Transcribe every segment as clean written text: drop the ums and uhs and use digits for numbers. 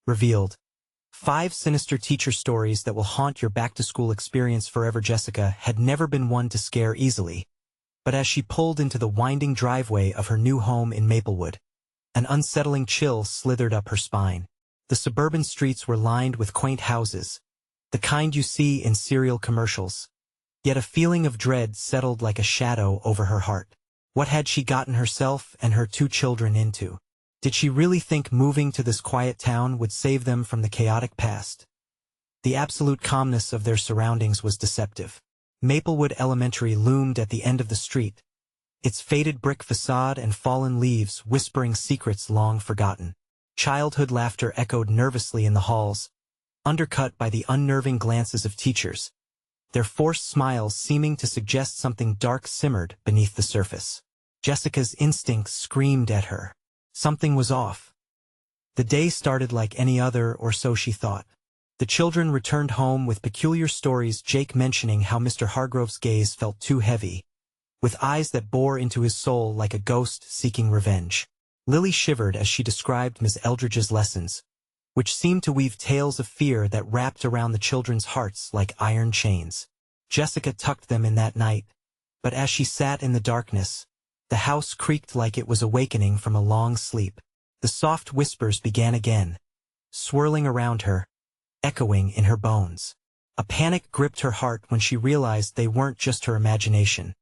Revealed. 5 sinister teacher stories that will haunt your back-to-school experience forever. Jessica had never been one to scare easily, but as she pulled into the winding driveway of her new home in Maplewood, an unsettling chill slithered up her spine. The suburban streets were lined with quaint houses, the kind you see in serial commercials. Yet a feeling of dread settled like a shadow over her heart. What had she gotten herself and her 2 children into? Did she really think moving to this quiet town would save them from the chaotic past? The absolute calmness of their surroundings was deceptive. Maplewood Elementary loomed at the end of the street, its faded brick facade and fallen leaves whispering secrets long forgotten. Childhood laughter echoed nervously in the halls, undercut by the unnerving glances of teachers, their forced smiles seeming to suggest something dark simmered beneath the surface. Jessica's instincts screamed at her. Something was off. The day started like any other, or so she thought. The children returned home with peculiar stories, Jake mentioning how Mr. Hargrove's gaze felt too heavy, with eyes that bore into his soul like a ghost seeking revenge. Lily shivered as she described Miss Eldridge's lessons, which seemed to weave tales of fear that wrapped around the children's hearts like iron chains. Jessica tucked them in that night, but as she sat in the darkness, the house creaked like it was awakening from a long sleep. The soft whispers began again, swirling around her, echoing in her bones. A panic gripped her heart when she realized they weren't just her imagination.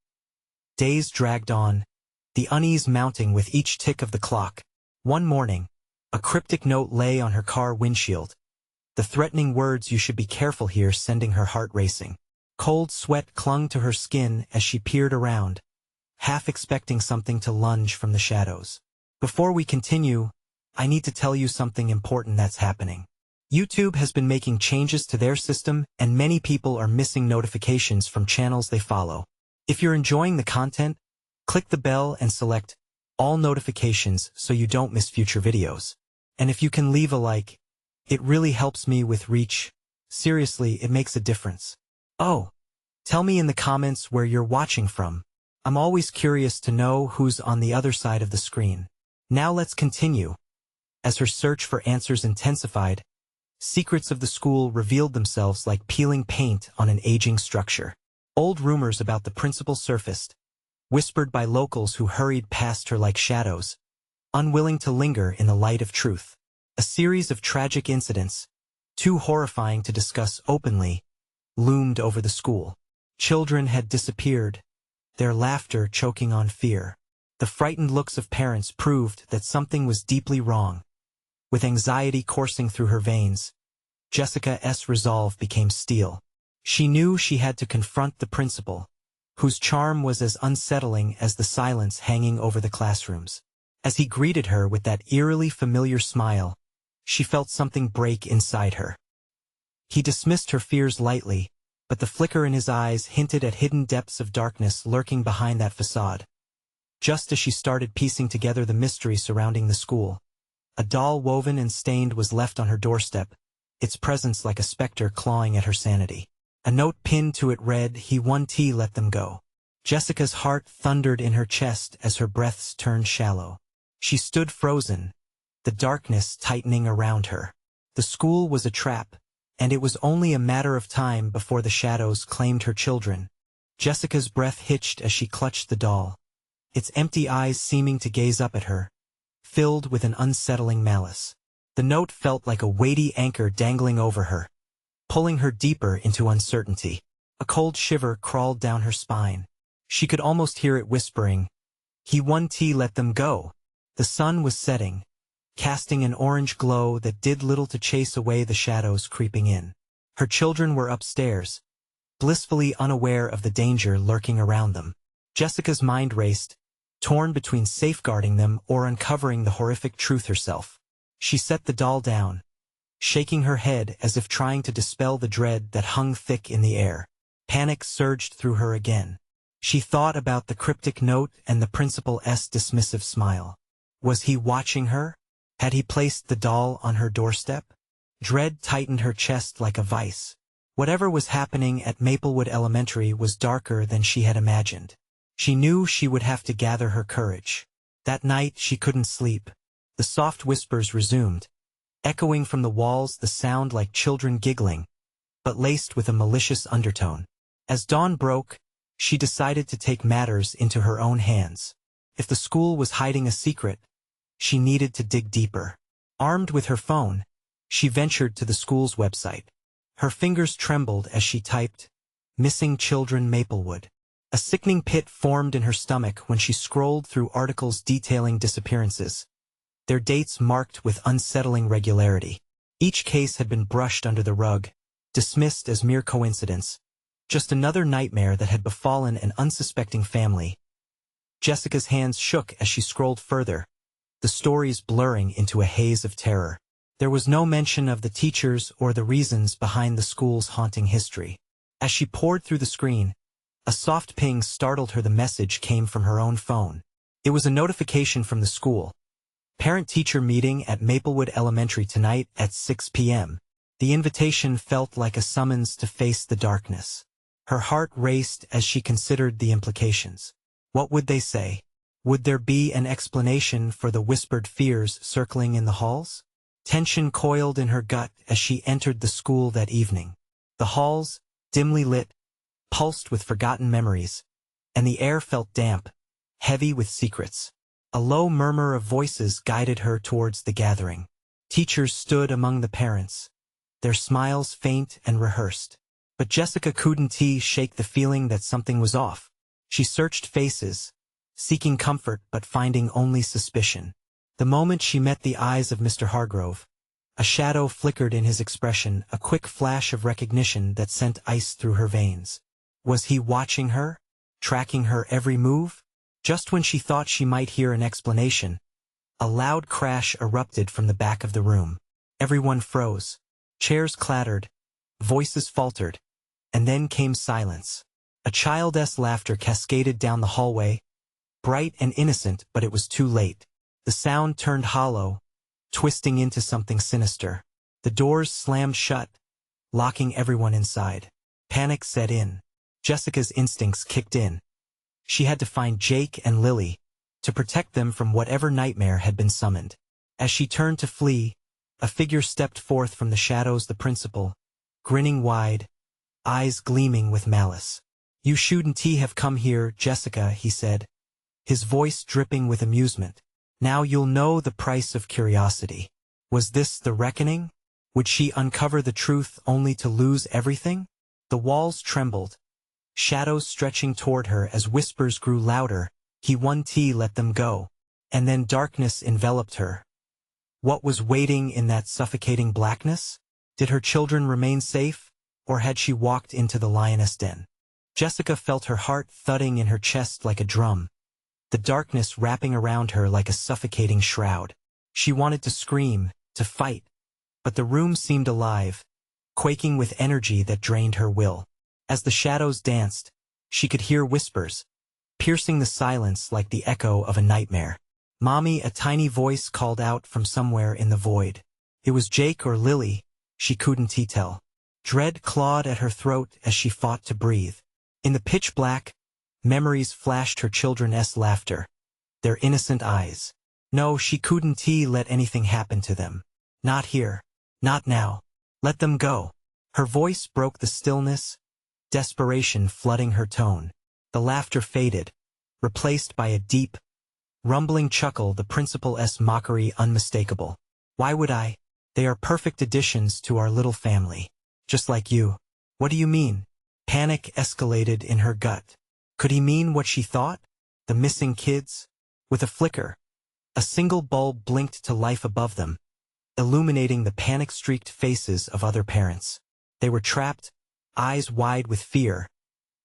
Days dragged on, the unease mounting with each tick of the clock. One morning, a cryptic note lay on her car windshield, the threatening words, "You should be careful here," sending her heart racing. Cold sweat clung to her skin as she peered around, half expecting something to lunge from the shadows. Before we continue, I need to tell you something important that's happening. YouTube has been making changes to their system, and many people are missing notifications from channels they follow. If you're enjoying the content, click the bell and select all notifications so you don't miss future videos. And if you can leave a like, it really helps me with reach. Seriously, it makes a difference. Oh, tell me in the comments where you're watching from. I'm always curious to know who's on the other side of the screen. Now let's continue. As her search for answers intensified, secrets of the school revealed themselves like peeling paint on an aging structure. Old rumors about the principal surfaced, whispered by locals who hurried past her like shadows, unwilling to linger in the light of truth. A series of tragic incidents, too horrifying to discuss openly, loomed over the school. Children had disappeared, their laughter choking on fear. The frightened looks of parents proved that something was deeply wrong. With anxiety coursing through her veins, Jessica's resolve became steel. She knew she had to confront the principal, whose charm was as unsettling as the silence hanging over the classrooms. As he greeted her with that eerily familiar smile, she felt something break inside her. He dismissed her fears lightly, but the flicker in his eyes hinted at hidden depths of darkness lurking behind that facade. Just as she started piecing together the mystery surrounding the school, a doll woven and stained was left on her doorstep, its presence like a specter clawing at her sanity. A note pinned to it read, "He won T, let them go." Jessica's heart thundered in her chest as her breaths turned shallow. She stood frozen, the darkness tightening around her. The school was a trap, and it was only a matter of time before the shadows claimed her children. Jessica's breath hitched as she clutched the doll, its empty eyes seeming to gaze up at her, filled with an unsettling malice. The note felt like a weighty anchor dangling over her, pulling her deeper into uncertainty. A cold shiver crawled down her spine. She could almost hear it whispering, "He won T, let them go." The sun was setting, casting an orange glow that did little to chase away the shadows creeping in. Her children were upstairs, blissfully unaware of the danger lurking around them. Jessica's mind raced, torn between safeguarding them or uncovering the horrific truth herself. She set the doll down, shaking her head as if trying to dispel the dread that hung thick in the air. Panic surged through her again. She thought about the cryptic note and the principal's dismissive smile. Was he watching her? Had he placed the doll on her doorstep? Dread tightened her chest like a vice. Whatever was happening at Maplewood Elementary was darker than she had imagined. She knew she would have to gather her courage. That night she couldn't sleep. The soft whispers resumed, echoing from the walls the sound like children giggling, but laced with a malicious undertone. As dawn broke, she decided to take matters into her own hands. If the school was hiding a secret, she needed to dig deeper. Armed with her phone, she ventured to the school's website. Her fingers trembled as she typed, "Missing Children Maplewood." A sickening pit formed in her stomach when she scrolled through articles detailing disappearances, their dates marked with unsettling regularity. Each case had been brushed under the rug, dismissed as mere coincidence, just another nightmare that had befallen an unsuspecting family. Jessica's hands shook as she scrolled further, the stories blurring into a haze of terror. There was no mention of the teachers or the reasons behind the school's haunting history. As she pored through the screen, a soft ping startled her. The message came from her own phone. It was a notification from the school. Parent-teacher meeting at Maplewood Elementary tonight at 6 p.m. The invitation felt like a summons to face the darkness. Her heart raced as she considered the implications. What would they say? Would there be an explanation for the whispered fears circling in the halls? Tension coiled in her gut as she entered the school that evening. The halls, dimly lit, pulsed with forgotten memories, and the air felt damp, heavy with secrets. A low murmur of voices guided her towards the gathering. Teachers stood among the parents, their smiles faint and rehearsed. But Jessica couldn't shake the feeling that something was off. She searched faces, seeking comfort but finding only suspicion. The moment she met the eyes of Mr. Hargrove, a shadow flickered in his expression, a quick flash of recognition that sent ice through her veins. Was he watching her, tracking her every move? Just when she thought she might hear an explanation, a loud crash erupted from the back of the room. Everyone froze. Chairs clattered, voices faltered, and then came silence. A child's laughter cascaded down the hallway, bright and innocent, but it was too late. The sound turned hollow, twisting into something sinister. The doors slammed shut, locking everyone inside. Panic set in. Jessica's instincts kicked in. She had to find Jake and Lily, to protect them from whatever nightmare had been summoned. As she turned to flee, a figure stepped forth from the shadows, the principal, grinning wide, eyes gleaming with malice. "You shouldn't have come here, Jessica," he said, his voice dripping with amusement. "Now you'll know the price of curiosity." Was this the reckoning? Would she uncover the truth only to lose everything? The walls trembled, shadows stretching toward her as whispers grew louder. He won't let them go. And then darkness enveloped her. What was waiting in that suffocating blackness? Did her children remain safe, or had she walked into the lioness den? Jessica felt her heart thudding in her chest like a drum, the darkness wrapping around her like a suffocating shroud. She wanted to scream, to fight, but the room seemed alive, quaking with energy that drained her will. As the shadows danced, she could hear whispers, piercing the silence like the echo of a nightmare. "Mommy," a tiny voice called out from somewhere in the void. It was Jake or Lily, she couldn't tell. Dread clawed at her throat as she fought to breathe. In the pitch black, memories flashed her children's laughter, their innocent eyes. No, she couldn't let anything happen to them. Not here. Not now. Let them go. Her voice broke the stillness, desperation flooding her tone. The laughter faded, replaced by a deep, rumbling chuckle, the principal's mockery unmistakable. "Why would I? They are perfect additions to our little family. Just like you." "What do you mean?" Panic escalated in her gut. Could he mean what she thought? The missing kids? With a flicker, a single bulb blinked to life above them, illuminating the panic-streaked faces of other parents. They were trapped, eyes wide with fear,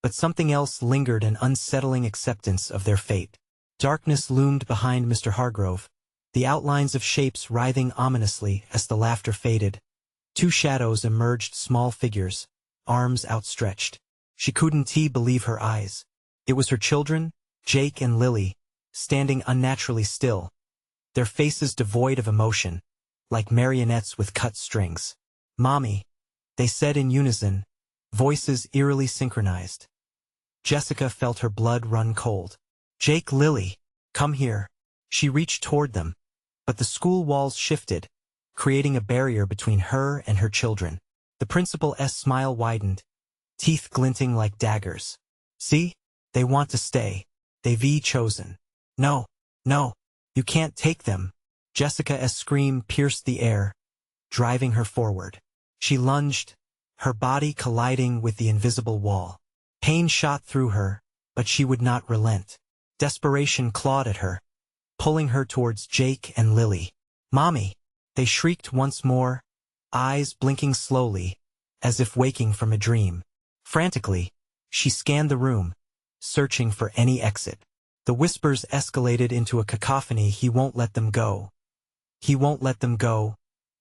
but something else lingered, an unsettling acceptance of their fate. Darkness loomed behind Mr. Hargrove, the outlines of shapes writhing ominously as the laughter faded. Two shadows emerged, small figures, arms outstretched. She couldn't believe her eyes. It was her children, Jake and Lily, standing unnaturally still, their faces devoid of emotion, like marionettes with cut strings. "Mommy," they said in unison, voices eerily synchronized. Jessica felt her blood run cold. "Jake, Lily, come here." She reached toward them, but the school walls shifted, creating a barrier between her and her children. The principal's smile widened, teeth glinting like daggers. See? They want to stay. They've chosen. No, no, you can't take them. Jessica's scream pierced the air, driving her forward. She lunged, her body colliding with the invisible wall. Pain shot through her, but she would not relent. Desperation clawed at her, pulling her towards Jake and Lily. "Mommy!" They shrieked once more, eyes blinking slowly, as if waking from a dream. Frantically, she scanned the room, searching for any exit. The whispers escalated into a cacophony. "He won't let them go. He won't let them go,"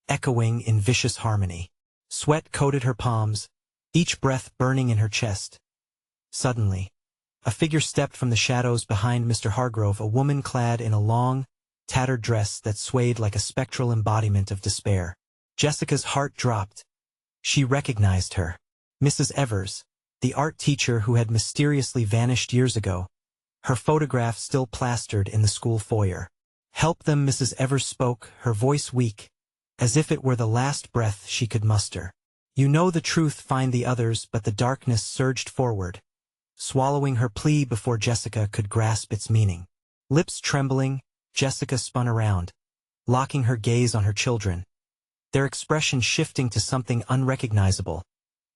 echoing in vicious harmony. Sweat coated her palms, each breath burning in her chest. Suddenly, a figure stepped from the shadows behind Mr. Hargrove, a woman clad in a long, tattered dress that swayed like a spectral embodiment of despair. Jessica's heart dropped. She recognized her. Mrs. Evers, the art teacher who had mysteriously vanished years ago, her photograph still plastered in the school foyer. "Help them," Mrs. Evers spoke, her voice weak, as if it were the last breath she could muster. "You know the truth, find the others," but the darkness surged forward, swallowing her plea before Jessica could grasp its meaning. Lips trembling, Jessica spun around, locking her gaze on her children, their expression shifting to something unrecognizable,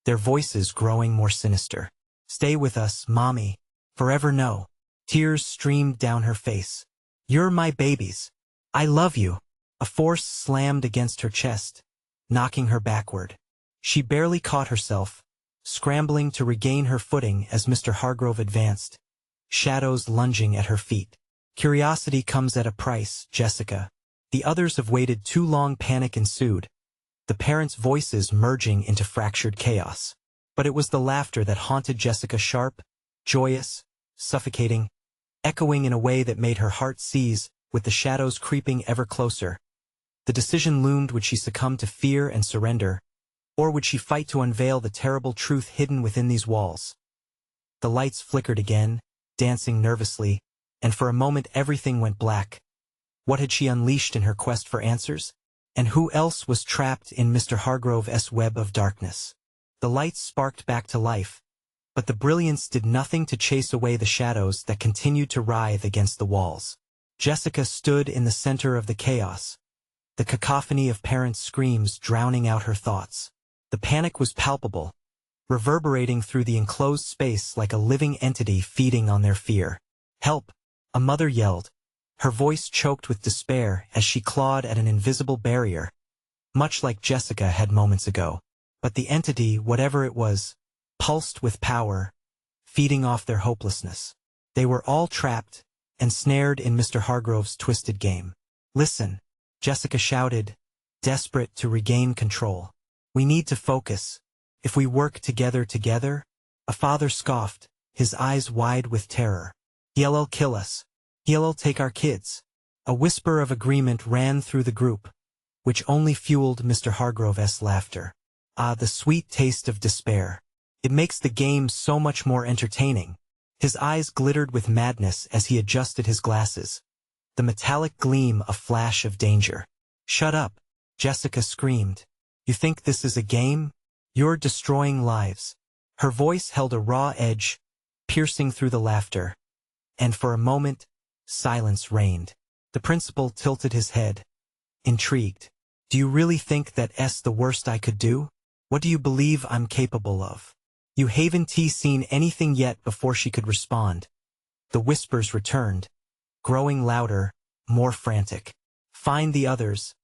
their voices growing more sinister. "Stay with us, Mommy. Forever no." Tears streamed down her face. "You're my babies. I love you." A force slammed against her chest, knocking her backward. She barely caught herself, scrambling to regain her footing as Mr. Hargrove advanced, shadows lunging at her feet. "Curiosity comes at a price, Jessica." The others have waited too long. Panic ensued, the parents' voices merging into fractured chaos. But it was the laughter that haunted Jessica, sharp, joyous, suffocating, echoing in a way that made her heart seize, with the shadows creeping ever closer. The decision loomed: would she succumb to fear and surrender, or would she fight to unveil the terrible truth hidden within these walls? The lights flickered again, dancing nervously, and for a moment everything went black. What had she unleashed in her quest for answers? And who else was trapped in Mr. Hargrove's web of darkness? The lights sparked back to life, but the brilliance did nothing to chase away the shadows that continued to writhe against the walls. Jessica stood in the center of the chaos, the cacophony of parents' screams drowning out her thoughts. The panic was palpable, reverberating through the enclosed space like a living entity feeding on their fear. "Help!" a mother yelled, her voice choked with despair as she clawed at an invisible barrier, much like Jessica had moments ago. But the entity, whatever it was, pulsed with power, feeding off their hopelessness. They were all trapped, ensnared in Mr. Hargrove's twisted game. "Listen," Jessica shouted, desperate to regain control. "We need to focus. If we work together," a father scoffed, his eyes wide with terror. "He'll kill us. He'll take our kids." A whisper of agreement ran through the group, which only fueled Mr. Hargrove's laughter. Ah, the sweet taste of despair. It makes the game so much more entertaining. His eyes glittered with madness as he adjusted his glasses, the metallic gleam a flash of danger. "Shut up," Jessica screamed. "You think this is a game? You're destroying lives." Her voice held a raw edge, piercing through the laughter, and for a moment, silence reigned. The principal tilted his head, intrigued. "Do you really think that's the worst I could do? What do you believe I'm capable of?" "You haven't seen anything yet." Before she could respond, the whispers returned, growing louder, more frantic. "Find the others.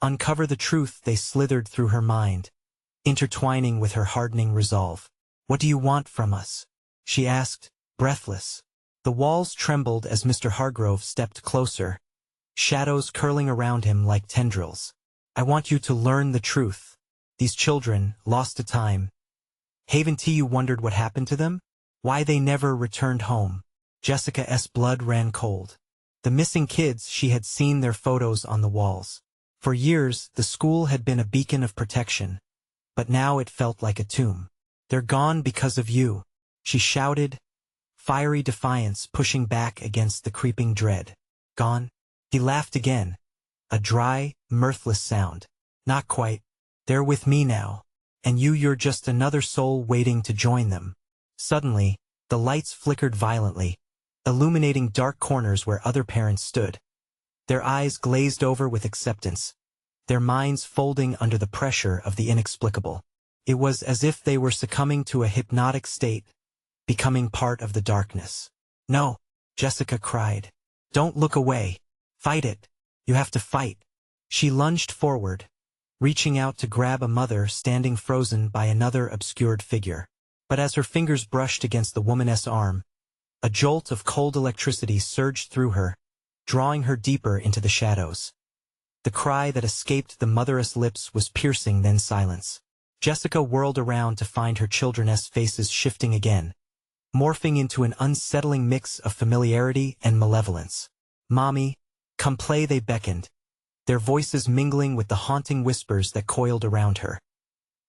Uncover the truth." They slithered through her mind, intertwining with her hardening resolve. "What do you want from us?" she asked, breathless. The walls trembled as Mr. Hargrove stepped closer, shadows curling around him like tendrils. "I want you to learn the truth. These children, lost to time. Haven't you wondered what happened to them? Why they never returned home?" Jessica's blood ran cold. The missing kids, she had seen their photos on the walls. For years, the school had been a beacon of protection, but now it felt like a tomb. "They're gone because of you," she shouted, fiery defiance pushing back against the creeping dread. "Gone?" He laughed again, a dry, mirthless sound. Not quite. They're with me now. And you're just another soul waiting to join them. Suddenly, the lights flickered violently, illuminating dark corners where other parents stood. Their eyes glazed over with acceptance, their minds folding under the pressure of the inexplicable. It was as if they were succumbing to a hypnotic state, becoming part of the darkness. "No," Jessica cried. "Don't look away. Fight it. You have to fight." She lunged forward, reaching out to grab a mother standing frozen by another obscured figure. But as her fingers brushed against the woman's arm, a jolt of cold electricity surged through her, drawing her deeper into the shadows. The cry that escaped the mother's lips was piercing, then silence. Jessica whirled around to find her children's faces shifting again, morphing into an unsettling mix of familiarity and malevolence. "Mommy, come play," they beckoned, their voices mingling with the haunting whispers that coiled around her.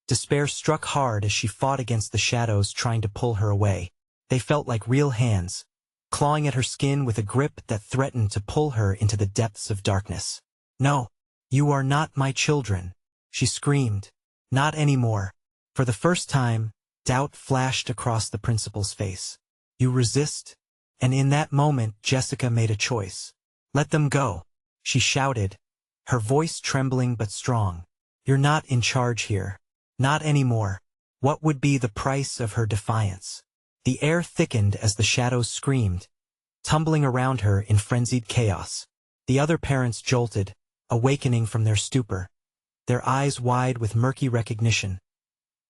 Despair struck hard as she fought against the shadows trying to pull her away. They felt like real hands, clawing at her skin with a grip that threatened to pull her into the depths of darkness. "No, you are not my children," she screamed. "Not anymore." For the first time, doubt flashed across the principal's face. "You resist?" And in that moment, Jessica made a choice. "Let them go," she shouted, her voice trembling but strong. "You're not in charge here. Not anymore." What would be the price of her defiance? The air thickened as the shadows screamed, tumbling around her in frenzied chaos. The other parents jolted, awakening from their stupor, their eyes wide with murky recognition.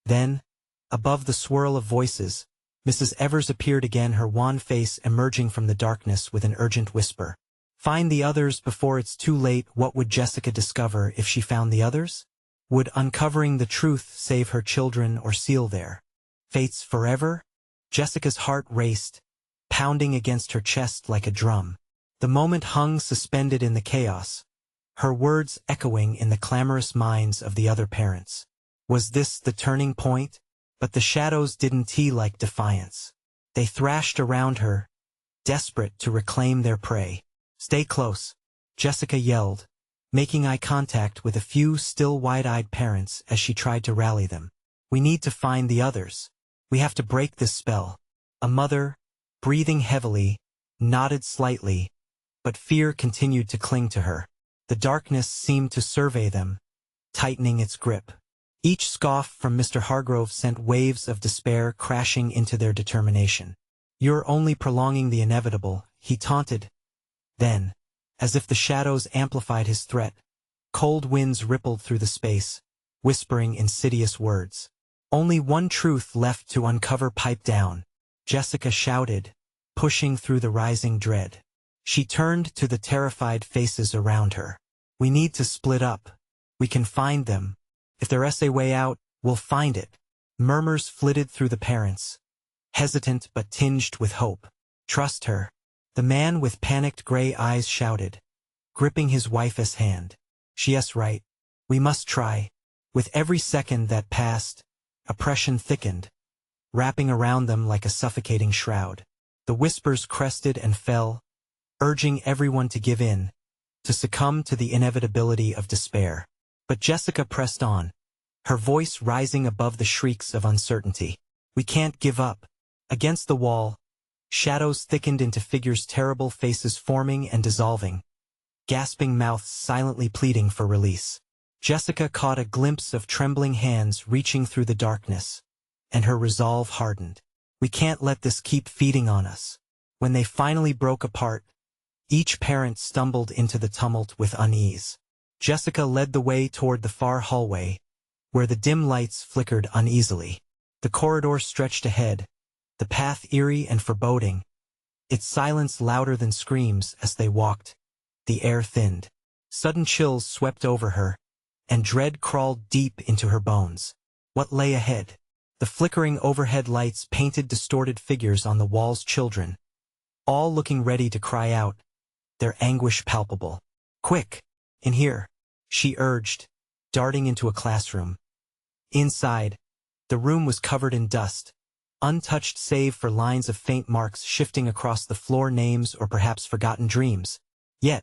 Then, above the swirl of voices, Mrs. Evers appeared again, her wan face emerging from the darkness with an urgent whisper. "Find the others before it's too late." What would Jessica discover if she found the others? Would uncovering the truth save her children or seal their fates forever? Jessica's heart raced, pounding against her chest like a drum. The moment hung suspended in the chaos, her words echoing in the clamorous minds of the other parents. Was this the turning point? But the shadows didn't tea like defiance. They thrashed around her, desperate to reclaim their prey. "Stay close," Jessica yelled, making eye contact with a few still wide-eyed parents as she tried to rally them. "We need to find the others. We have to break this spell." A mother, breathing heavily, nodded slightly, but fear continued to cling to her. The darkness seemed to survey them, tightening its grip. Each scoff from Mr. Hargrove sent waves of despair crashing into their determination. "You're only prolonging the inevitable," he taunted. Then, as if the shadows amplified his threat, cold winds rippled through the space, whispering insidious words. "Only one truth left to uncover." "Pipe down," Jessica shouted, pushing through the rising dread. She turned to the terrified faces around her. "We need to split up. We can find them. If there's a way out, we'll find it." Murmurs flitted through the parents, hesitant but tinged with hope. "Trust her," the man with panicked gray eyes shouted, gripping his wife's hand. "She's right. We must try." With every second that passed, oppression thickened, wrapping around them like a suffocating shroud. The whispers crested and fell, urging everyone to give in, to succumb to the inevitability of despair. But Jessica pressed on, her voice rising above the shrieks of uncertainty. "We can't give up." Against the wall, shadows thickened into figures, terrible faces forming and dissolving, gasping mouths silently pleading for release. Jessica caught a glimpse of trembling hands reaching through the darkness, and her resolve hardened. "We can't let this keep feeding on us." When they finally broke apart, each parent stumbled into the tumult with unease. Jessica led the way toward the far hallway, where the dim lights flickered uneasily. The corridor stretched ahead, the path eerie and foreboding, its silence louder than screams. As they walked, the air thinned. Sudden chills swept over her, and dread crawled deep into her bones. What lay ahead? The flickering overhead lights painted distorted figures on the walls, children, all looking ready to cry out, their anguish palpable. "Quick, in here," she urged, darting into a classroom. Inside, the room was covered in dust, untouched save for lines of faint marks shifting across the floor, names or perhaps forgotten dreams. Yet,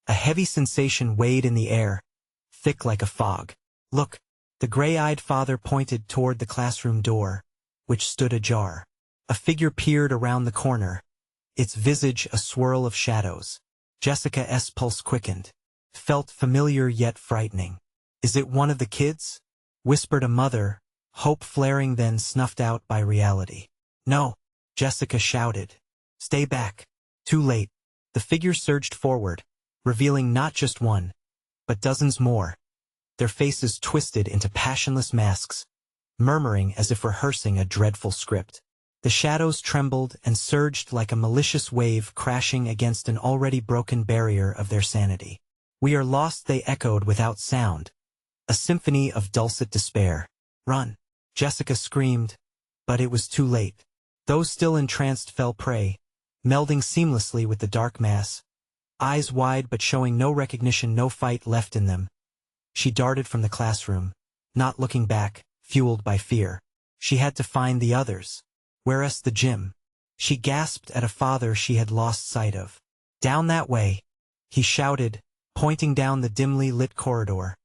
A heavy sensation weighed in the air, thick like a fog. "Look!" The gray-eyed father pointed toward the classroom door, which stood ajar. A figure peered around the corner, its visage a swirl of shadows. Jessica's pulse quickened. Felt familiar yet frightening. "Is it one of the kids?" whispered a mother, hope flaring then snuffed out by reality. "No!" Jessica shouted. "Stay back." Too late. The figure surged forward, revealing not just one, but dozens more, their faces twisted into passionless masks, murmuring as if rehearsing a dreadful script. The shadows trembled and surged like a malicious wave crashing against an already broken barrier of their sanity. "We are lost," they echoed without sound, a symphony of dulcet despair. "Run!" Jessica screamed, but it was too late. Those still entranced fell prey, melding seamlessly with the dark mass, eyes wide but showing no recognition, no fight left in them. She darted from the classroom, not looking back, fueled by fear. She had to find the others. Where's the gym? She gasped at a father she had lost sight of. "Down that way," he shouted, pointing down the dimly lit corridor.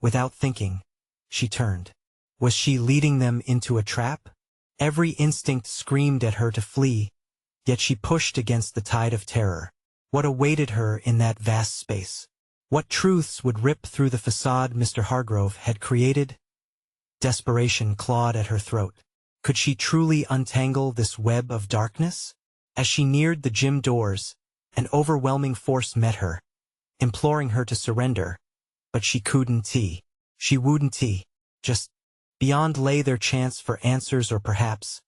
Without thinking, she turned. Was she leading them into a trap? Every instinct screamed at her to flee, yet she pushed against the tide of terror. What awaited her in that vast space? What truths would rip through the facade Mr. Hargrove had created? Desperation clawed at her throat. Could she truly untangle this web of darkness? As she neared the gym doors, an overwhelming force met her, imploring her to surrender, but she couldn't. She wouldn't. Just beyond lay their chance for answers, or perhaps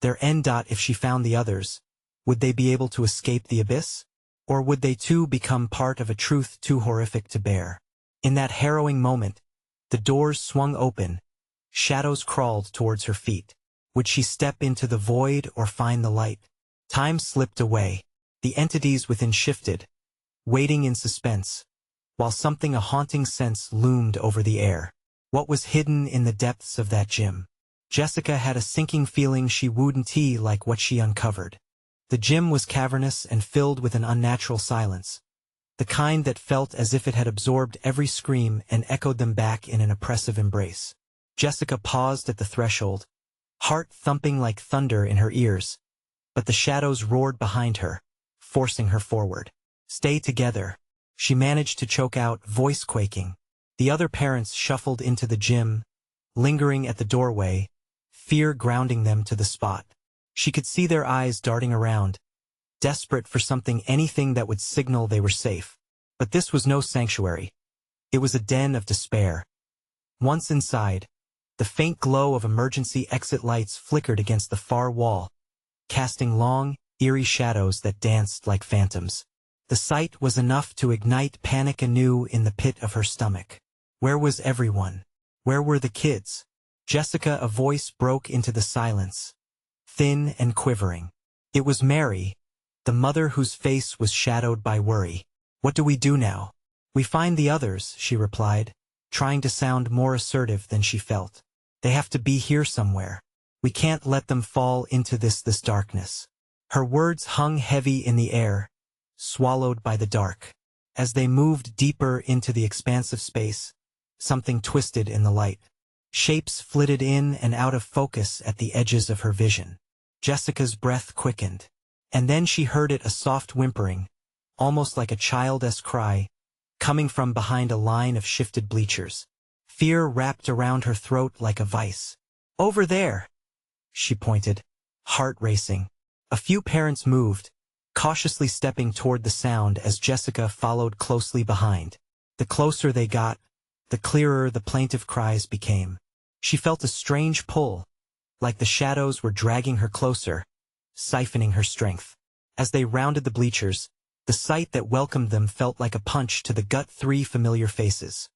their end. If she found the others, would they be able to escape the abyss? Or would they too become part of a truth too horrific to bear? In that harrowing moment, the doors swung open, shadows crawled towards her feet. Would she step into the void or find the light? Time slipped away. The entities within shifted, waiting in suspense, while something a haunting sense loomed over the air. What was hidden in the depths of that gym? Jessica had a sinking feeling she wouldn't like what she uncovered. The gym was cavernous and filled with an unnatural silence, the kind that felt as if it had absorbed every scream and echoed them back in an oppressive embrace. Jessica paused at the threshold, heart thumping like thunder in her ears, but the shadows roared behind her, forcing her forward. "Stay together," she managed to choke out, voice quaking. The other parents shuffled into the gym, lingering at the doorway, fear grounding them to the spot. She could see their eyes darting around, desperate for something, anything that would signal they were safe. But this was no sanctuary. It was a den of despair. Once inside, the faint glow of emergency exit lights flickered against the far wall, casting long, eerie shadows that danced like phantoms. The sight was enough to ignite panic anew in the pit of her stomach. Where was everyone? Where were the kids? "Jessica," a voice broke into the silence, thin and quivering. It was Mary, the mother whose face was shadowed by worry. "What do we do now?" "We find the others," she replied, trying to sound more assertive than she felt. "They have to be here somewhere. We can't let them fall into this darkness." Her words hung heavy in the air, swallowed by the dark. As they moved deeper into the expansive space, something twisted in the light. Shapes flitted in and out of focus at the edges of her vision. Jessica's breath quickened, and then she heard it, a soft whimpering, almost like a child's cry, coming from behind a line of shifted bleachers. Fear wrapped around her throat like a vice. "Over there!" she pointed, heart racing. A few parents moved, cautiously stepping toward the sound as Jessica followed closely behind. The closer they got, the clearer the plaintive cries became. She felt a strange pull, like the shadows were dragging her closer, siphoning her strength. As they rounded the bleachers, the sight that welcomed them felt like a punch to the gut. 3 familiar faces.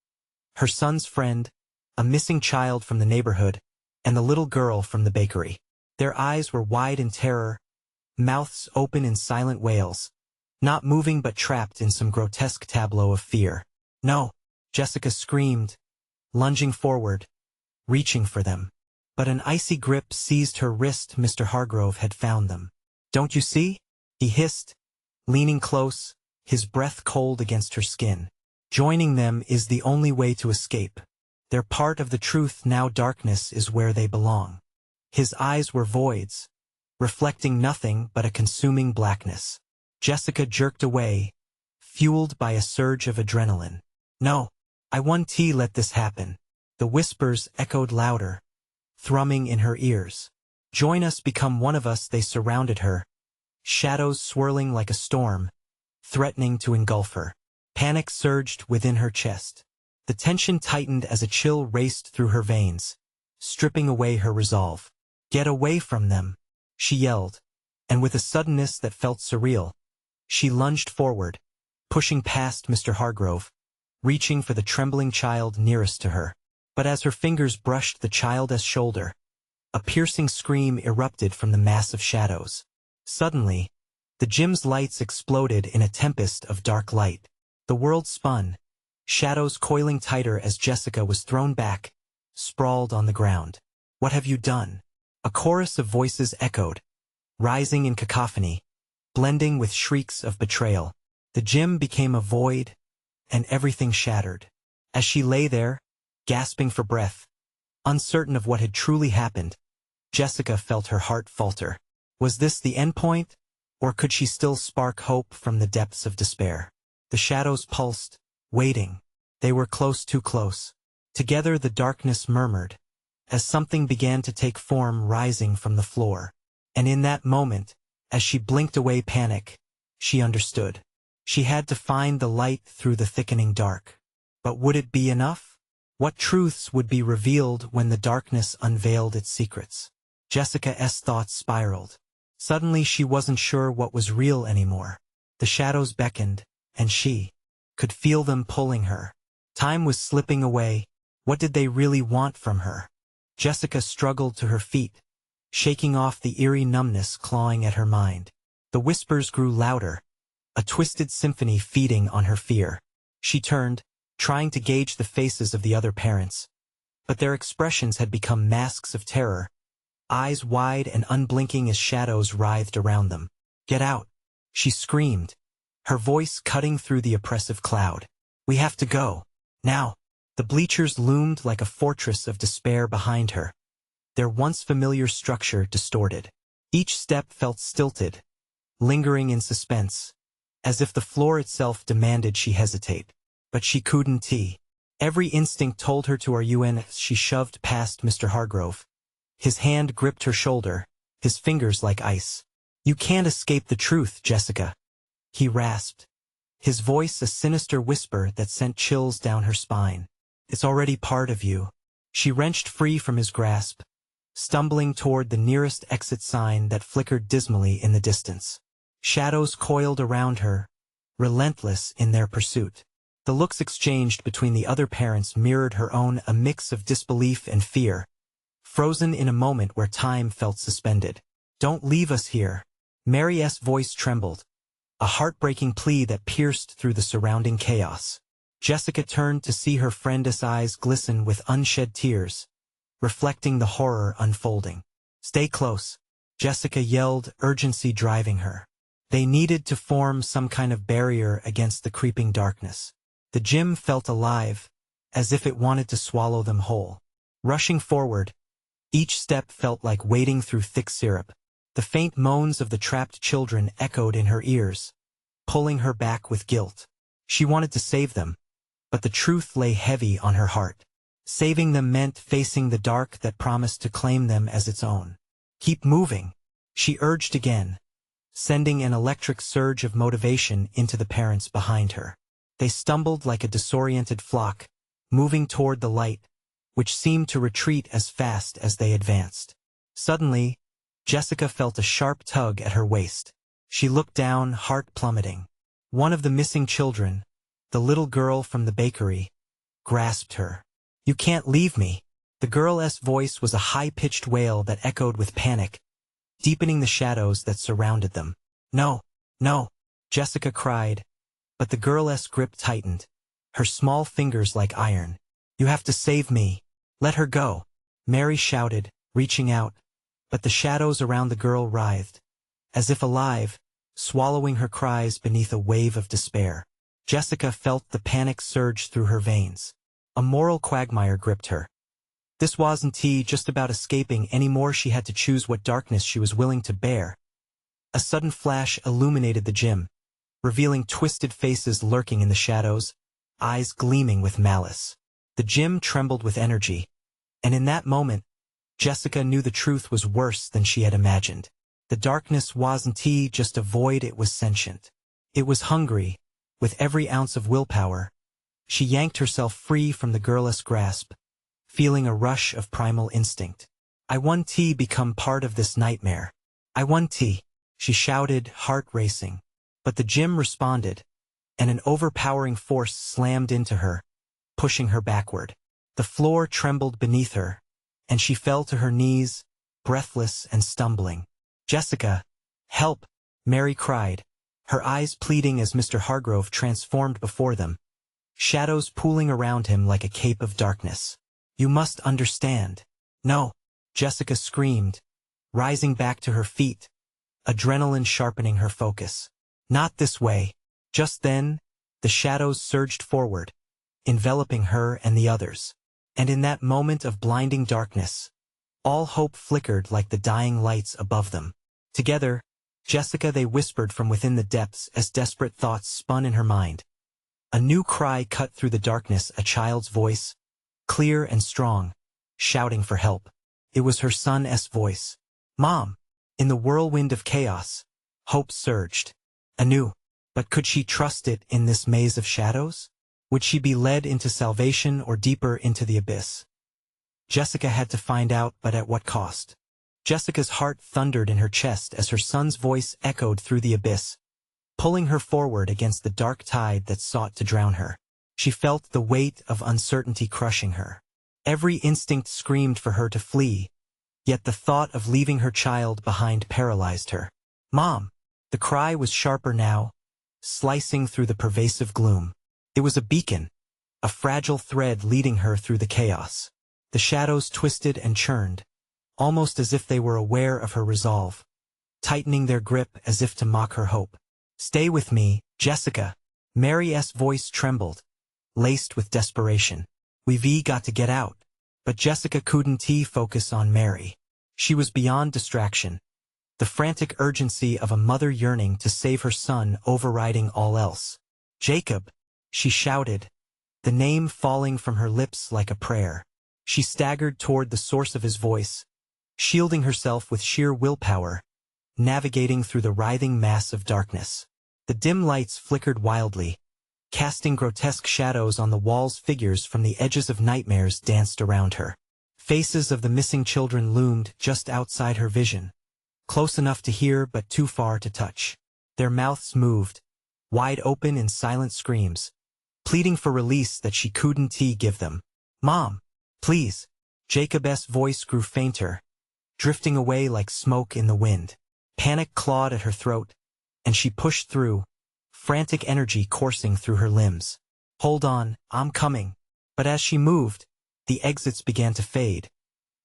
Her son's friend, a missing child from the neighborhood, and the little girl from the bakery. Their eyes were wide in terror, mouths open in silent wails, not moving but trapped in some grotesque tableau of fear. "No!" Jessica screamed, lunging forward, reaching for them. But an icy grip seized her wrist. Mr. Hargrove had found them. "Don't you see?" he hissed, leaning close, his breath cold against her skin. Joining them is the only way to escape. They're part of the truth now. Darkness is where they belong. His eyes were voids, reflecting nothing but a consuming blackness. Jessica jerked away, fueled by a surge of adrenaline. No, I won't let this happen. The whispers echoed louder, thrumming in her ears. Join us, become one of us. They surrounded her, shadows swirling like a storm, threatening to engulf her. Panic surged within her chest. The tension tightened as a chill raced through her veins, stripping away her resolve. Get away from them, she yelled, and with a suddenness that felt surreal, she lunged forward, pushing past Mr. Hargrove, reaching for the trembling child nearest to her. But as her fingers brushed the child's shoulder, a piercing scream erupted from the mass of shadows. Suddenly, the gym's lights exploded in a tempest of dark light. The world spun, shadows coiling tighter as Jessica was thrown back, sprawled on the ground. What have you done? A chorus of voices echoed, rising in cacophony, blending with shrieks of betrayal. The gym became a void, and everything shattered. As she lay there, gasping for breath, uncertain of what had truly happened, Jessica felt her heart falter. Was this the end point, or could she still spark hope from the depths of despair? The shadows pulsed, waiting. They were close, too close. Together the darkness murmured, as something began to take form rising from the floor. And in that moment, as she blinked away panic, she understood. She had to find the light through the thickening dark. But would it be enough? What truths would be revealed when the darkness unveiled its secrets? Jessica's thoughts spiraled. Suddenly she wasn't sure what was real anymore. The shadows beckoned, and she could feel them pulling her. Time was slipping away. What did they really want from her? Jessica struggled to her feet, shaking off the eerie numbness clawing at her mind. The whispers grew louder, a twisted symphony feeding on her fear. She turned, trying to gauge the faces of the other parents. But their expressions had become masks of terror, eyes wide and unblinking as shadows writhed around them. Get out, she screamed, her voice cutting through the oppressive cloud. We have to go, now. The bleachers loomed like a fortress of despair behind her, their once familiar structure distorted. Each step felt stilted, lingering in suspense, as if the floor itself demanded she hesitate. But she couldn't. Every instinct told her to run. She shoved past Mr. Hargrove. His hand gripped her shoulder, his fingers like ice. You can't escape the truth, Jessica, he rasped, his voice a sinister whisper that sent chills down her spine. It's already part of you. She wrenched free from his grasp, stumbling toward the nearest exit sign that flickered dismally in the distance. Shadows coiled around her, relentless in their pursuit. The looks exchanged between the other parents mirrored her own, a mix of disbelief and fear, frozen in a moment where time felt suspended. Don't leave us here. Mary's voice trembled, a heartbreaking plea that pierced through the surrounding chaos. Jessica turned to see her friend's eyes glisten with unshed tears, reflecting the horror unfolding. Stay close, Jessica yelled, urgency driving her. They needed to form some kind of barrier against the creeping darkness. The gym felt alive, as if it wanted to swallow them whole. Rushing forward, each step felt like wading through thick syrup. The faint moans of the trapped children echoed in her ears, pulling her back with guilt. She wanted to save them, but the truth lay heavy on her heart. Saving them meant facing the dark that promised to claim them as its own. Keep moving, she urged again, sending an electric surge of motivation into the parents behind her. They stumbled like a disoriented flock, moving toward the light, which seemed to retreat as fast as they advanced. Suddenly, Jessica felt a sharp tug at her waist. She looked down, heart plummeting. One of the missing children, the little girl from the bakery, grasped her. You can't leave me. The girl's voice was a high-pitched wail that echoed with panic, deepening the shadows that surrounded them. No, no, Jessica cried, but the girl's grip tightened, her small fingers like iron. You have to save me. Let her go, Mary shouted, reaching out, but the shadows around the girl writhed, as if alive, swallowing her cries beneath a wave of despair. Jessica felt the panic surge through her veins. A moral quagmire gripped her. This wasn't just about escaping anymore. She had to choose what darkness she was willing to bear. A sudden flash illuminated the gym, revealing twisted faces lurking in the shadows, eyes gleaming with malice. The gym trembled with energy, and in that moment, Jessica knew the truth was worse than she had imagined. The darkness wasn't just a void, it was sentient. It was hungry. With every ounce of willpower, she yanked herself free from the girl's grasp, feeling a rush of primal instinct. I want to become part of this nightmare. I want to, she shouted, heart racing. But the gym responded, and an overpowering force slammed into her, pushing her backward. The floor trembled beneath her, and she fell to her knees, breathless and stumbling. Jessica, help! Mary cried, her eyes pleading as Mr. Hargrove transformed before them, shadows pooling around him like a cape of darkness. You must understand. No, Jessica screamed, rising back to her feet, adrenaline sharpening her focus. Not this way. Just then, the shadows surged forward, enveloping her and the others. And in that moment of blinding darkness, all hope flickered like the dying lights above them. Together, Jessica, they whispered from within the depths as desperate thoughts spun in her mind. A new cry cut through the darkness, a child's voice, clear and strong, shouting for help. It was her son's voice. Mom! In the whirlwind of chaos, hope surged. Anew. But could she trust it in this maze of shadows? Would she be led into salvation or deeper into the abyss? Jessica had to find out, but at what cost? Jessica's heart thundered in her chest as her son's voice echoed through the abyss, pulling her forward against the dark tide that sought to drown her. She felt the weight of uncertainty crushing her. Every instinct screamed for her to flee, yet the thought of leaving her child behind paralyzed her. Mom! The cry was sharper now, slicing through the pervasive gloom. It was a beacon, a fragile thread leading her through the chaos. The shadows twisted and churned, almost as if they were aware of her resolve, tightening their grip as if to mock her hope. Stay with me, Jessica. Mary's voice trembled, laced with desperation. We've got to get out. But Jessica couldn't focus on Mary. She was beyond distraction, the frantic urgency of a mother yearning to save her son overriding all else. Jacob! She shouted, the name falling from her lips like a prayer. She staggered toward the source of his voice, shielding herself with sheer willpower, navigating through the writhing mass of darkness. The dim lights flickered wildly, casting grotesque shadows on the walls. Figures from the edges of nightmares danced around her. Faces of the missing children loomed just outside her vision, close enough to hear but too far to touch. Their mouths moved, wide open in silent screams, pleading for release that she couldn't give them. Mom! Please! Jacob's voice grew fainter, drifting away like smoke in the wind. Panic clawed at her throat, and she pushed through, frantic energy coursing through her limbs. Hold on, I'm coming. But as she moved, the exits began to fade,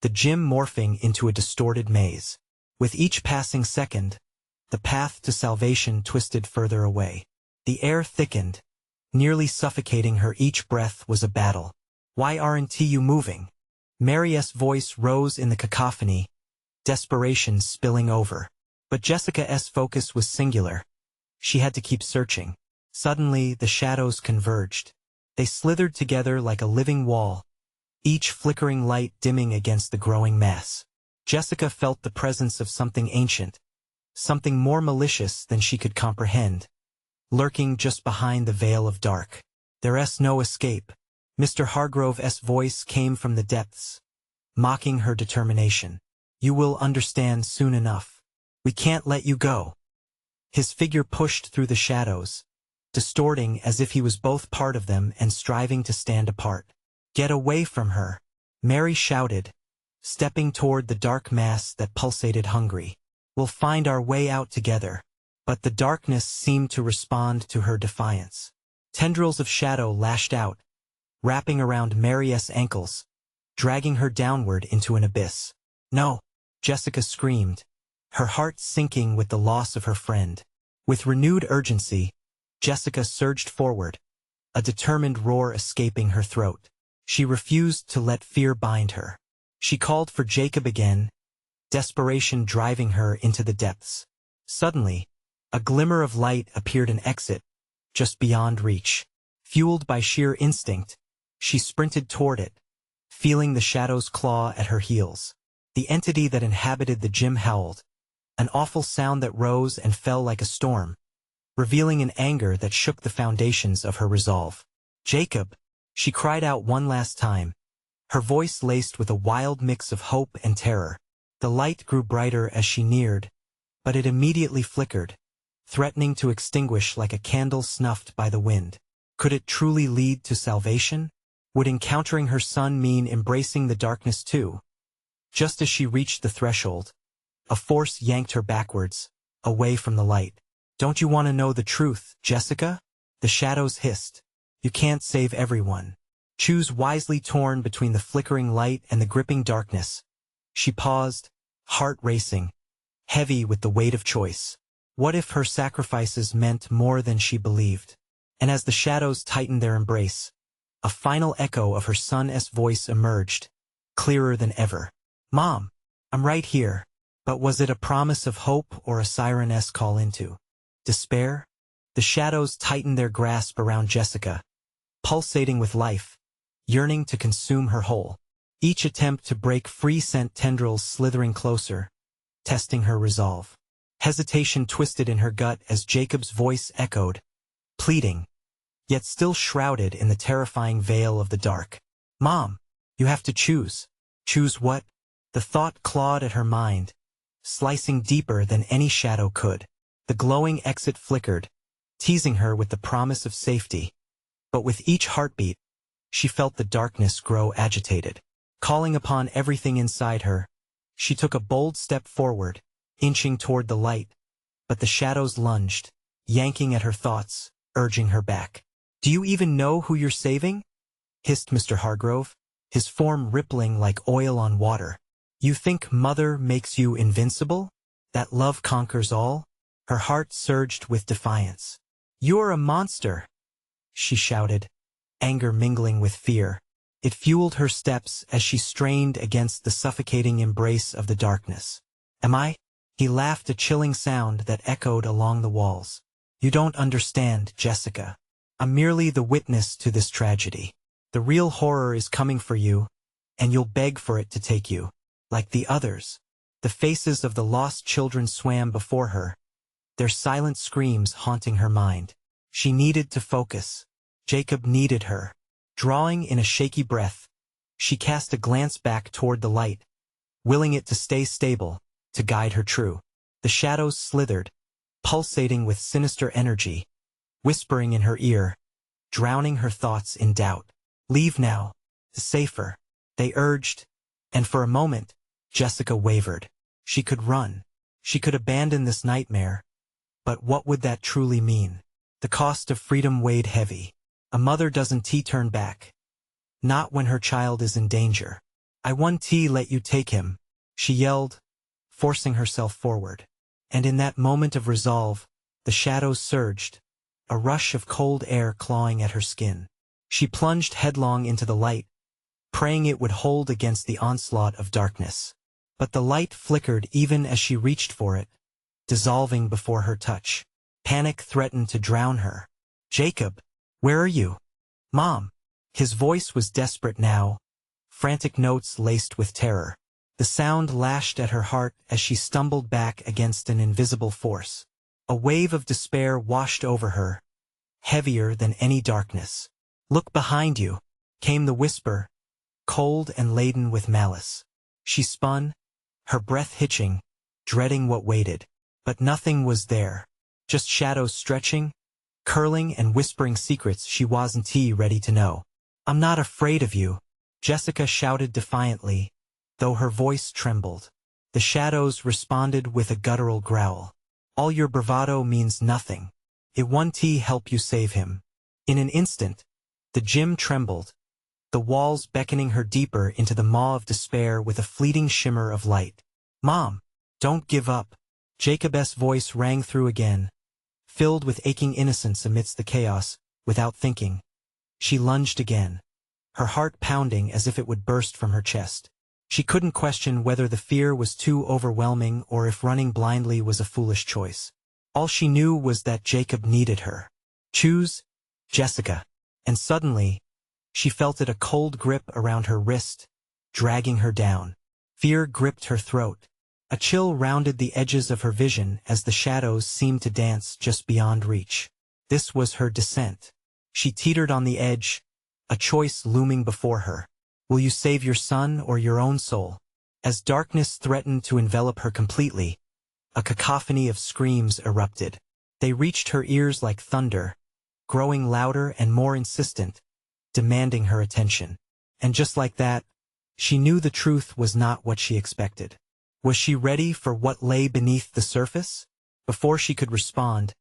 the gym morphing into a distorted maze. With each passing second, the path to salvation twisted further away. The air thickened, nearly suffocating her. Each breath was a battle. Why aren't you moving? Mary's voice rose in the cacophony, desperation spilling over. But Jessica's focus was singular. She had to keep searching. Suddenly, the shadows converged. They slithered together like a living wall, each flickering light dimming against the growing mass. Jessica felt the presence of something ancient, something more malicious than she could comprehend, lurking just behind the veil of dark. There's no escape. Mr. Hargrove's voice came from the depths, mocking her determination. You will understand soon enough. We can't let you go. His figure pushed through the shadows, distorting as if he was both part of them and striving to stand apart. Get away from her! Mary shouted, stepping toward the dark mass that pulsated hungry. We'll find our way out together. But the darkness seemed to respond to her defiance. Tendrils of shadow lashed out, wrapping around Mary's ankles, dragging her downward into an abyss. No! Jessica screamed, her heart sinking with the loss of her friend. With renewed urgency, Jessica surged forward, a determined roar escaping her throat. She refused to let fear bind her. She called for Jacob again, desperation driving her into the depths. Suddenly, a glimmer of light appeared an exit, just beyond reach. Fueled by sheer instinct, she sprinted toward it, feeling the shadows claw at her heels. The entity that inhabited the gym howled, an awful sound that rose and fell like a storm, revealing an anger that shook the foundations of her resolve. "Jacob!" she cried out one last time, her voice laced with a wild mix of hope and terror. The light grew brighter as she neared, but it immediately flickered, threatening to extinguish like a candle snuffed by the wind. Could it truly lead to salvation? Would encountering her son mean embracing the darkness too? Just as she reached the threshold, a force yanked her backwards, away from the light. "Don't you want to know the truth, Jessica?" The shadows hissed. "You can't save everyone. Choose wisely." Torn between the flickering light and the gripping darkness, she paused, heart racing, heavy with the weight of choice. What if her sacrifices meant more than she believed? And as the shadows tightened their embrace, a final echo of her son's voice emerged, clearer than ever. "Mom, I'm right here." But was it a promise of hope or a siren's call into despair? The shadows tightened their grasp around Jessica, pulsating with life, yearning to consume her whole. Each attempt to break free sent tendrils slithering closer, testing her resolve. Hesitation twisted in her gut as Jacob's voice echoed, pleading, yet still shrouded in the terrifying veil of the dark. "Mom, you have to choose." Choose what? The thought clawed at her mind, slicing deeper than any shadow could. The glowing exit flickered, teasing her with the promise of safety. But with each heartbeat, she felt the darkness grow agitated. Calling upon everything inside her, she took a bold step forward, inching toward the light. But the shadows lunged, yanking at her thoughts, urging her back. "Do you even know who you're saving?" hissed Mr. Hargrove, his form rippling like oil on water. "You think mother makes you invincible? That love conquers all?" Her heart surged with defiance. "You're a monster!" she shouted, anger mingling with fear. It fueled her steps as she strained against the suffocating embrace of the darkness. "Am I?" He laughed, a chilling sound that echoed along the walls. "You don't understand, Jessica. I'm merely the witness to this tragedy. The real horror is coming for you, and you'll beg for it to take you. Like the others." The faces of the lost children swam before her, their silent screams haunting her mind. She needed to focus. Jacob needed her. Drawing in a shaky breath, she cast a glance back toward the light, willing it to stay stable, to guide her true. The shadows slithered, pulsating with sinister energy, whispering in her ear, drowning her thoughts in doubt. "Leave now. Safer," they urged, and for a moment, Jessica wavered. She could run. She could abandon this nightmare. But what would that truly mean? The cost of freedom weighed heavy. A mother doesn't turn back. Not when her child is in danger. "I won't let you take him," she yelled, forcing herself forward. And in that moment of resolve, the shadows surged, a rush of cold air clawing at her skin. She plunged headlong into the light, praying it would hold against the onslaught of darkness. But the light flickered even as she reached for it, dissolving before her touch. Panic threatened to drown her. "Jacob, where are you?" "Mom." His voice was desperate now, frantic notes laced with terror. The sound lashed at her heart as she stumbled back against an invisible force. A wave of despair washed over her, heavier than any darkness. "Look behind you," came the whisper, cold and laden with malice. She spun, her breath hitching, dreading what waited. But nothing was there, just shadows stretching, curling and whispering secrets she wasn't ready to know. "I'm not afraid of you," Jessica shouted defiantly, though her voice trembled. The shadows responded with a guttural growl. "All your bravado means nothing. It won't help you save him." In an instant, the gym trembled, the walls beckoning her deeper into the maw of despair with a fleeting shimmer of light. "Mom, don't give up." Jacob's voice rang through again, Filled with aching innocence amidst the chaos, without thinking, she lunged again, her heart pounding as if it would burst from her chest. She couldn't question whether the fear was too overwhelming or if running blindly was a foolish choice. All she knew was that Jacob needed her. Choose Jessica. And suddenly, she felt it, a cold grip around her wrist, dragging her down. Fear gripped her throat. A chill rounded the edges of her vision as the shadows seemed to dance just beyond reach. This was her descent. She teetered on the edge, a choice looming before her. Will you save your son or your own soul? As darkness threatened to envelop her completely, a cacophony of screams erupted. They reached her ears like thunder, growing louder and more insistent, demanding her attention. And just like that, she knew the truth was not what she expected. Was she ready for what lay beneath the surface? Before she could respond,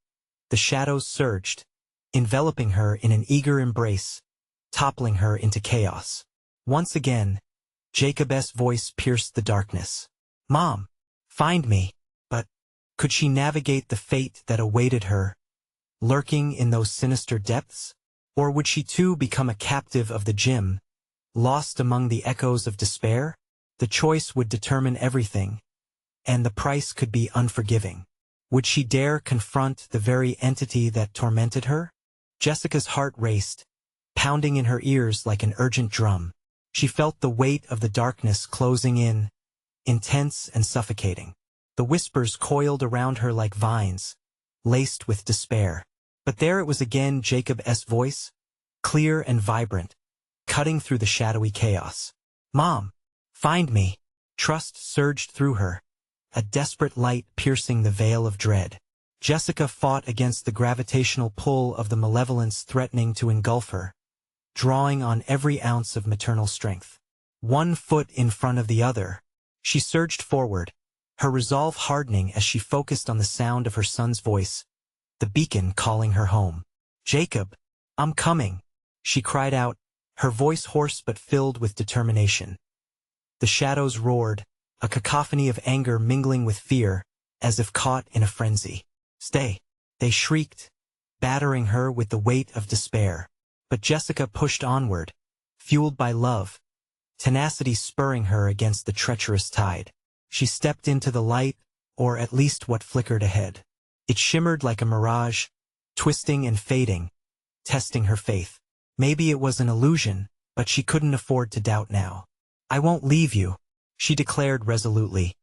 the shadows surged, enveloping her in an eager embrace, toppling her into chaos. Once again, Jacob's voice pierced the darkness. "Mom, find me." But could she navigate the fate that awaited her, lurking in those sinister depths? Or would she too become a captive of the gym, lost among the echoes of despair? The choice would determine everything, and the price could be unforgiving. Would she dare confront the very entity that tormented her? Jessica's heart raced, pounding in her ears like an urgent drum. She felt the weight of the darkness closing in, intense and suffocating. The whispers coiled around her like vines, laced with despair. But there it was again, Jacob's voice, clear and vibrant, cutting through the shadowy chaos. "Mom, find me." Trust surged through her, a desperate light piercing the veil of dread. Jessica fought against the gravitational pull of the malevolence threatening to engulf her, drawing on every ounce of maternal strength. One foot in front of the other, she surged forward, her resolve hardening as she focused on the sound of her son's voice, the beacon calling her home. "Jacob, I'm coming," she cried out, her voice hoarse but filled with determination. The shadows roared, a cacophony of anger mingling with fear, as if caught in a frenzy. "Stay," they shrieked, battering her with the weight of despair. But Jessica pushed onward, fueled by love, tenacity spurring her against the treacherous tide. She stepped into the light, or at least what flickered ahead. It shimmered like a mirage, twisting and fading, testing her faith. Maybe it was an illusion, but she couldn't afford to doubt now. "I won't leave you," she declared resolutely,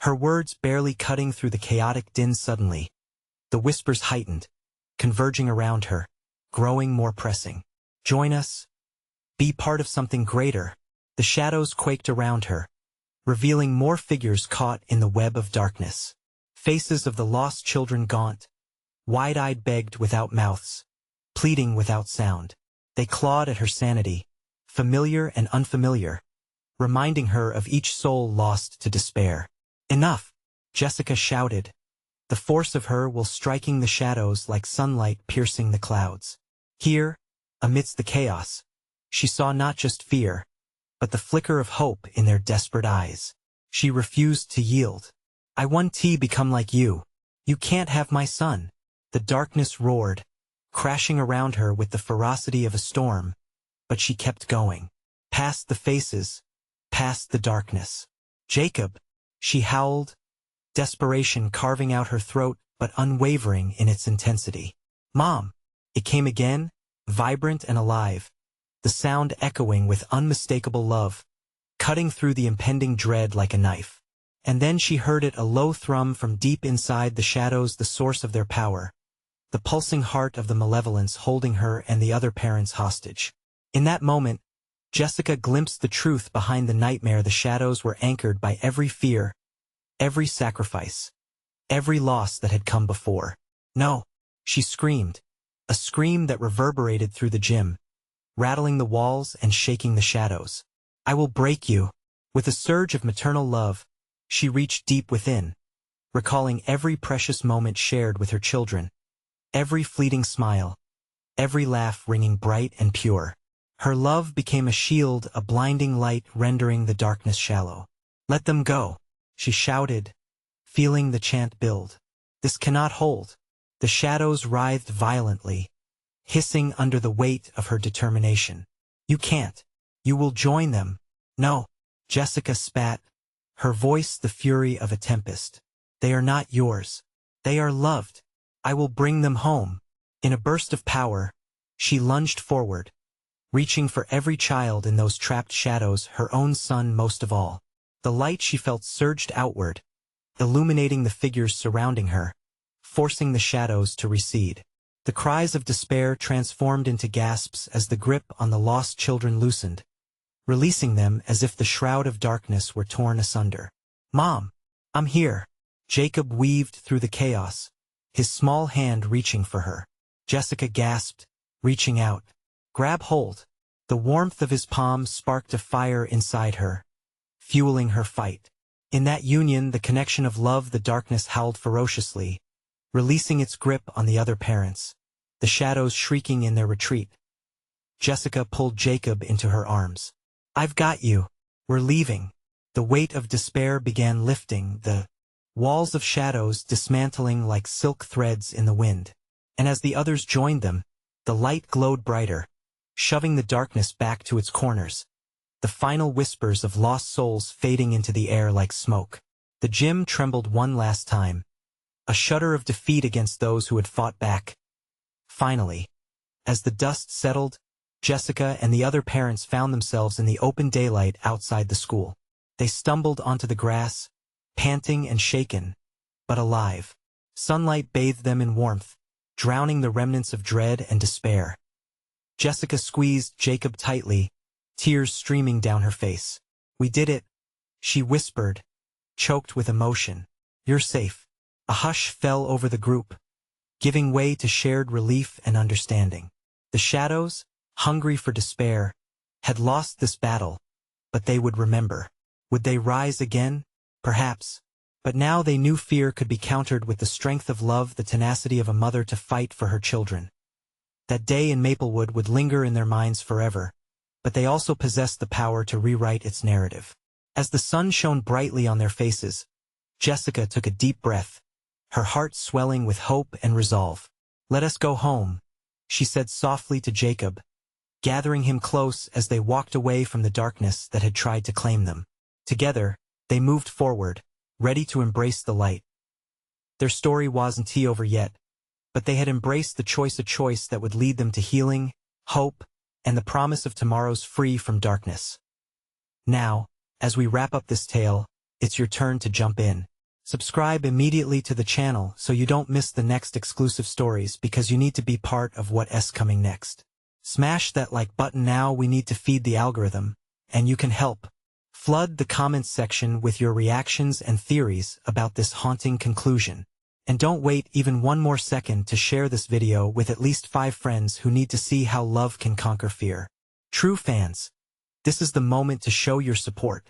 her words barely cutting through the chaotic din. Suddenly, the whispers heightened, converging around her, growing more pressing. "Join us. Be part of something greater." The shadows quaked around her, revealing more figures caught in the web of darkness. Faces of the lost children gaunt, wide-eyed, begged without mouths, pleading without sound. They clawed at her sanity, familiar and unfamiliar, reminding her of each soul lost to despair. "Enough!" Jessica shouted, the force of her will striking the shadows like sunlight piercing the clouds. Here, amidst the chaos, she saw not just fear, but the flicker of hope in their desperate eyes. She refused to yield. "I want to become like you. You can't have my son." The darkness roared, crashing around her with the ferocity of a storm, but she kept going. Past the faces, past the darkness. "Jacob," she howled, desperation carving out her throat but unwavering in its intensity. "Mom!" It came again, vibrant and alive, the sound echoing with unmistakable love, cutting through the impending dread like a knife. And then she heard it, a low thrum from deep inside the shadows, the source of their power, the pulsing heart of the malevolence holding her and the other parents hostage. In that moment, Jessica glimpsed the truth behind the nightmare. The shadows were anchored by every fear, every sacrifice, every loss that had come before. "No!" she screamed, a scream that reverberated through the gym, rattling the walls and shaking the shadows. "I will break you." With a surge of maternal love, she reached deep within, recalling every precious moment shared with her children, every fleeting smile, every laugh ringing bright and pure. Her love became a shield, a blinding light rendering the darkness shallow. "Let them go," she shouted, feeling the chant build. "This cannot hold." The shadows writhed violently, hissing under the weight of her determination. You can't. You will join them. No. Jessica spat, her voice the fury of a tempest. They are not yours. They are loved. I will bring them home. In a burst of power, she lunged forward, reaching for every child in those trapped shadows, her own son most of all. The light she felt surged outward, illuminating the figures surrounding her, forcing the shadows to recede. The cries of despair transformed into gasps as the grip on the lost children loosened, releasing them as if the shroud of darkness were torn asunder. Mom, I'm here. Jacob weaved through the chaos, his small hand reaching for her. Jessica gasped, reaching out. Grab hold. The warmth of his palm sparked a fire inside her, fueling her fight. In that union, the connection of love, the darkness howled ferociously, releasing its grip on the other parents, the shadows shrieking in their retreat. Jessica pulled Jacob into her arms. I've got you. We're leaving. The weight of despair began lifting, the walls of shadows dismantling like silk threads in the wind. And as the others joined them, the light glowed brighter, shoving the darkness back to its corners, the final whispers of lost souls fading into the air like smoke. The gym trembled one last time, a shudder of defeat against those who had fought back. Finally, as the dust settled, Jessica and the other parents found themselves in the open daylight outside the school. They stumbled onto the grass, panting and shaken, but alive. Sunlight bathed them in warmth, drowning the remnants of dread and despair. Jessica squeezed Jacob tightly, tears streaming down her face. We did it, she whispered, choked with emotion. You're safe. A hush fell over the group, giving way to shared relief and understanding. The shadows, hungry for despair, had lost this battle, but they would remember. Would they rise again? Perhaps. But now they knew fear could be countered with the strength of love, the tenacity of a mother to fight for her children. That day in Maplewood would linger in their minds forever, but they also possessed the power to rewrite its narrative. As the sun shone brightly on their faces, Jessica took a deep breath, her heart swelling with hope and resolve. Let us go home, she said softly to Jacob, gathering him close as they walked away from the darkness that had tried to claim them. Together, they moved forward, ready to embrace the light. Their story wasn't over yet, but they had embraced the choice, a choice that would lead them to healing, hope, and the promise of tomorrows free from darkness. Now, as we wrap up this tale, it's your turn to jump in. Subscribe immediately to the channel so you don't miss the next exclusive stories, because you need to be part of what's coming next. Smash that like button now. We need to feed the algorithm, and you can help. Flood the comments section with your reactions and theories about this haunting conclusion. And don't wait even one more second to share this video with at least 5 friends who need to see how love can conquer fear. True fans, this is the moment to show your support.